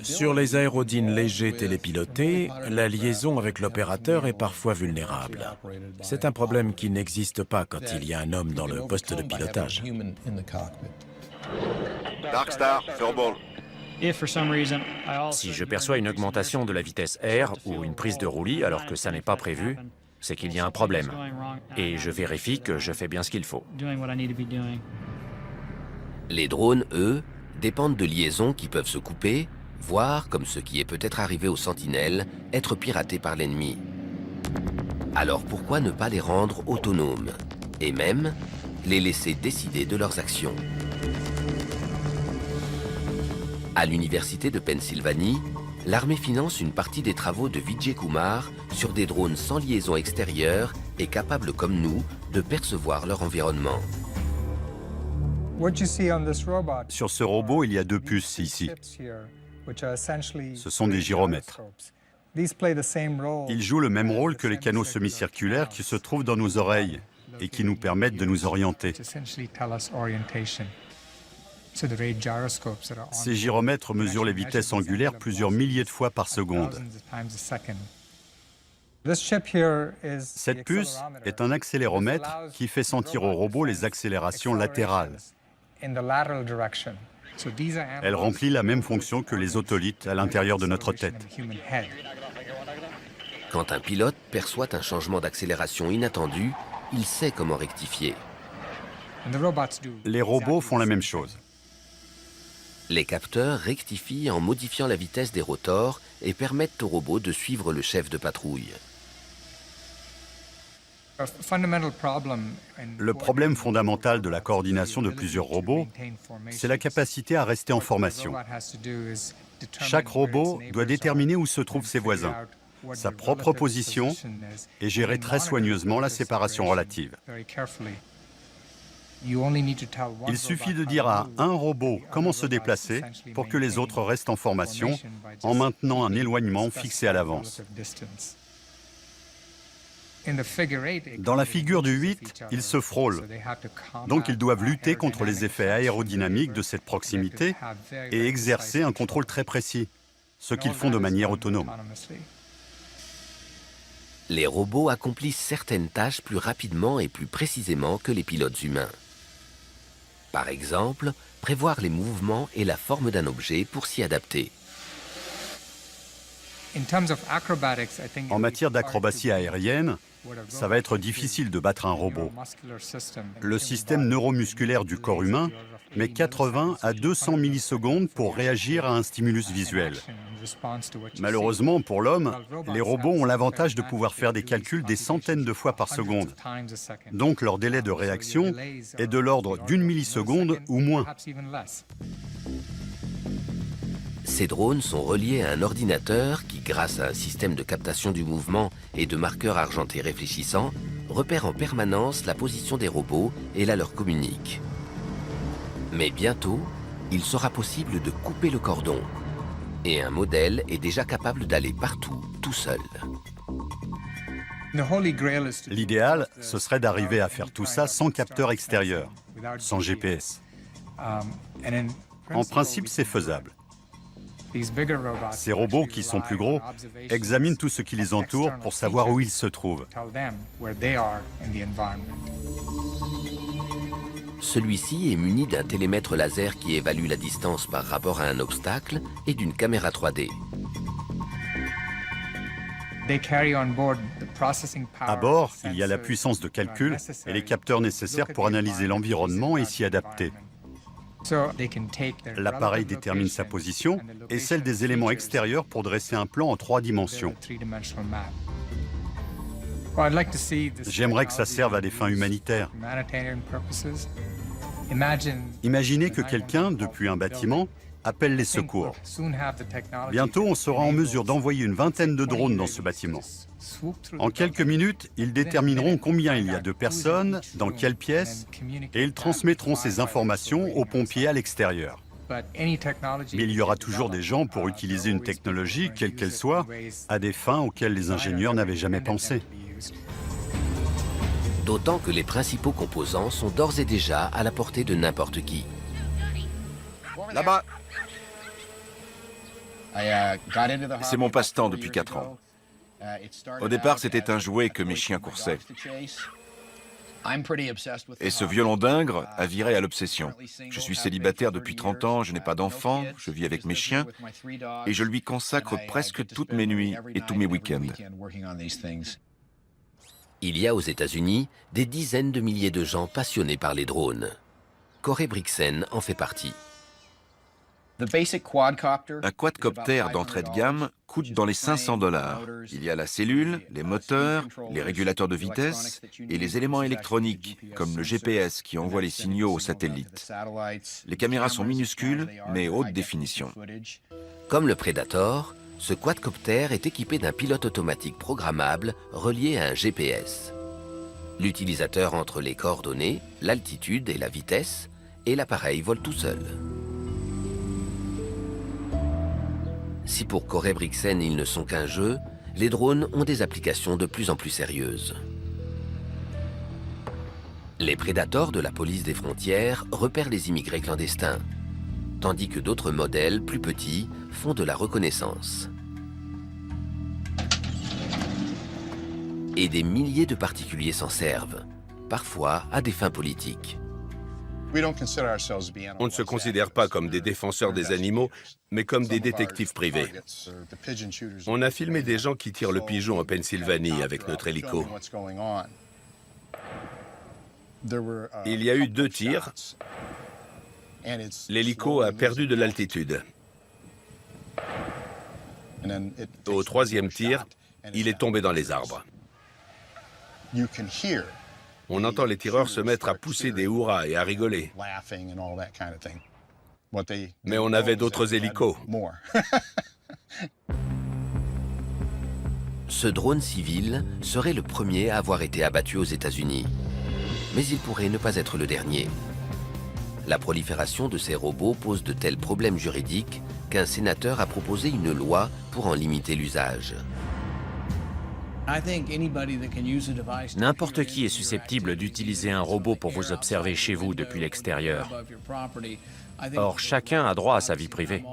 Sur les aérodynes légers télépilotés, la liaison avec l'opérateur est parfois vulnérable. C'est un problème qui n'existe pas quand il y a un homme dans le poste de pilotage. Darkstar, Furball. Si je perçois une augmentation de la vitesse R ou une prise de roulis alors que ça n'est pas prévu, c'est qu'il y a un problème. Et je vérifie que je fais bien ce qu'il faut. Les drones, eux, dépendent de liaisons qui peuvent se couper, voire, comme ce qui est peut-être arrivé aux sentinelles, être piratés par l'ennemi. Alors pourquoi ne pas les rendre autonomes et même les laisser décider de leurs actions? À l'université de Pennsylvanie, l'armée finance une partie des travaux de Vijay Kumar sur des drones sans liaison extérieure et capables comme nous de percevoir leur environnement. Sur ce robot, il y a deux puces ici. Ce sont des gyromètres. Ils jouent le même rôle que les canaux semi-circulaires qui se trouvent dans nos oreilles et qui nous permettent de nous orienter. Ces gyromètres mesurent les vitesses angulaires plusieurs milliers de fois par seconde. Cette puce est un accéléromètre qui fait sentir au robot les accélérations latérales. Elle remplit la même fonction que les otolithes à l'intérieur de notre tête. Quand un pilote perçoit un changement d'accélération inattendu, il sait comment rectifier. Les robots font la même chose. Les capteurs rectifient en modifiant la vitesse des rotors et permettent au robot de suivre le chef de patrouille. Le problème fondamental de la coordination de plusieurs robots, c'est la capacité à rester en formation. Chaque robot doit déterminer où se trouvent ses voisins, sa propre position et gérer très soigneusement la séparation relative. Il suffit de dire à un robot comment se déplacer pour que les autres restent en formation en maintenant un éloignement fixé à l'avance. Dans la figure du 8, ils se frôlent. Donc ils doivent lutter contre les effets aérodynamiques de cette proximité et exercer un contrôle très précis, ce qu'ils font de manière autonome. Les robots accomplissent certaines tâches plus rapidement et plus précisément que les pilotes humains. Par exemple, prévoir les mouvements et la forme d'un objet pour s'y adapter. En matière d'acrobatie aérienne, ça va être difficile de battre un robot. Le système neuromusculaire du corps humain met 80 à 200 millisecondes pour réagir à un stimulus visuel. Malheureusement, pour l'homme, les robots ont l'avantage de pouvoir faire des calculs des centaines de fois par seconde. Donc leur délai de réaction est de l'ordre d'une milliseconde ou moins. Ces drones sont reliés à un ordinateur qui, grâce à un système de captation du mouvement et de marqueurs argentés réfléchissants, repère en permanence la position des robots et la leur communique. Mais bientôt, il sera possible de couper le cordon. Et un modèle est déjà capable d'aller partout, tout seul. L'idéal, ce serait d'arriver à faire tout ça sans capteur extérieur, sans GPS. En principe, c'est faisable. Ces robots, qui sont plus gros, examinent tout ce qui les entoure pour savoir où ils se trouvent. Celui-ci est muni d'un télémètre laser qui évalue la distance par rapport à un obstacle et d'une caméra 3D. À bord, il y a la puissance de calcul et les capteurs nécessaires pour analyser l'environnement et s'y adapter. L'appareil détermine sa position et celle des éléments extérieurs pour dresser un plan en 3 dimensions. J'aimerais que ça serve à des fins humanitaires. Imaginez que quelqu'un, depuis un bâtiment, appelle les secours. Bientôt, on sera en mesure d'envoyer une vingtaine de drones dans ce bâtiment. En quelques minutes, ils détermineront combien il y a de personnes, dans quelle pièce, et ils transmettront ces informations aux pompiers à l'extérieur. Mais il y aura toujours des gens pour utiliser une technologie, quelle qu'elle soit, à des fins auxquelles les ingénieurs n'avaient jamais pensé. D'autant que les principaux composants sont d'ores et déjà à la portée de n'importe qui. Là-bas. C'est mon passe-temps depuis 4 ans. Au départ, c'était un jouet que mes chiens coursaient. Et ce violon d'Ingres a viré à l'obsession. Je suis célibataire depuis 30 ans, je n'ai pas d'enfant, je vis avec mes chiens et je lui consacre presque toutes mes nuits et tous mes week-ends. Il y a aux États-Unis des dizaines de milliers de gens passionnés par les drones. Corey Brixen en fait partie. Un quadcopter d'entrée de gamme coûte dans les 500 $. Il y a la cellule, les moteurs, les régulateurs de vitesse et les éléments électroniques, comme le GPS qui envoie les signaux aux satellites. Les caméras sont minuscules, mais haute définition. Comme le Predator, ce quadcopter est équipé d'un pilote automatique programmable relié à un GPS. L'utilisateur entre les coordonnées, l'altitude et la vitesse, et l'appareil vole tout seul. Si pour Corey Brixen ils ne sont qu'un jeu, les drones ont des applications de plus en plus sérieuses. Les Predators de la police des frontières repèrent les immigrés clandestins, tandis que d'autres modèles, plus petits, font de la reconnaissance. Et des milliers de particuliers s'en servent, parfois à des fins politiques. On ne se considère pas comme des défenseurs des animaux, mais comme des détectives privés. On a filmé des gens qui tirent le pigeon en Pennsylvanie avec notre hélico. Il y a eu 2 tirs. L'hélico a perdu de l'altitude. Au 3e tir, il est tombé dans les arbres. On entend les tireurs se mettre à pousser des hurrahs et à rigoler. Mais on avait d'autres hélicos. Ce drone civil serait le premier à avoir été abattu aux États-Unis. Mais il pourrait ne pas être le dernier. La prolifération de ces robots pose de tels problèmes juridiques qu'un sénateur a proposé une loi pour en limiter l'usage. N'importe qui est susceptible d'utiliser un robot pour vous observer chez vous depuis l'extérieur. Or, chacun a droit à sa vie privée.